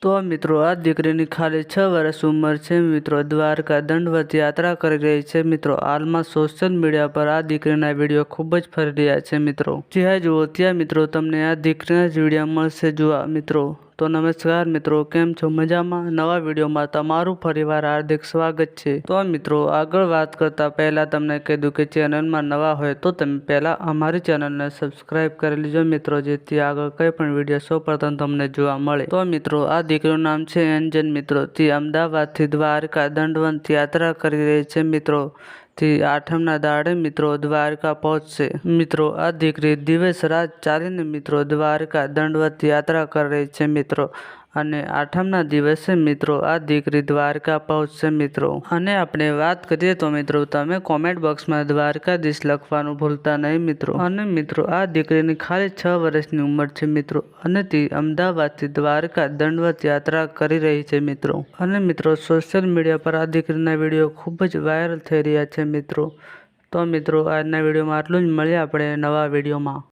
તો મિત્રો આ દીકરીની ખાલી 6 વર્ષ ઉંમર છે મિત્રો। દ્વારકા દંડવત યાત્રા કરી રહી છે મિત્રો। હાલમાં સોશિયલ મીડિયા પર આ દીકરીના વિડીયો ખૂબ જ ફરી રહ્યા છે મિત્રો। જ્યાં જુઓ ત્યાં મિત્રો તમને આ દીકરીના જ વિડીયો મળશે જોવા મિત્રો। તો નમસ્કાર મિત્રો, કેમ છો? મજામાં? નવા વિડીયોમાં તમારું ફરીવાર હાર્દિક સ્વાગત છે। તો મિત્રો આગળ વાત કરતા પહેલા તમને કહી દઉં કે ચેનલમાં નવા હોય તો તમે પહેલા અમારી ચેનલને સબસ્ક્રાઇબ કરી લેજો મિત્રો, જેથી આગળ કંઈ પણ વિડીયો સૌપ્રથમ તમને જોવા મળે। તો મિત્રો આ દીકરીનું નામ છે એન્જન મિત્રો। તે અમદાવાદથી દ્વારકા દંડવત યાત્રા કરી રહી છે મિત્રો। થી આઠમના દાડે મિત્રો દ્વારકા પહોંચશે મિત્રો। આ દીકરી દિવસ રાત ચાલીને મિત્રો દ્વારકા દંડવત યાત્રા કરી રહી છે મિત્રો। અને આઠમના દિવસે મિત્રો આ દીકરી દ્વારકા પહોંચશે મિત્રો। અને આપણે વાત કરીએ તો મિત્રો તમે કોમેન્ટ બોક્સમાં દ્વારકાધીશ લખવાનું ભૂલતા નહીં મિત્રો। અને મિત્રો આ દીકરીની ખાલી 6 વર્ષની ઉંમર છે મિત્રો। અને તે અમદાવાદથી દ્વારકા દંડવત યાત્રા કરી રહી છે મિત્રો। અને મિત્રો સોશિયલ મીડિયા પર આ દીકરીના વિડીયો ખૂબ જ વાયરલ થઈ રહ્યા છે મિત્રો। તો મિત્રો આજના વિડીયોમાં આટલું જ, મળીએ આપણે નવા વિડીયોમાં।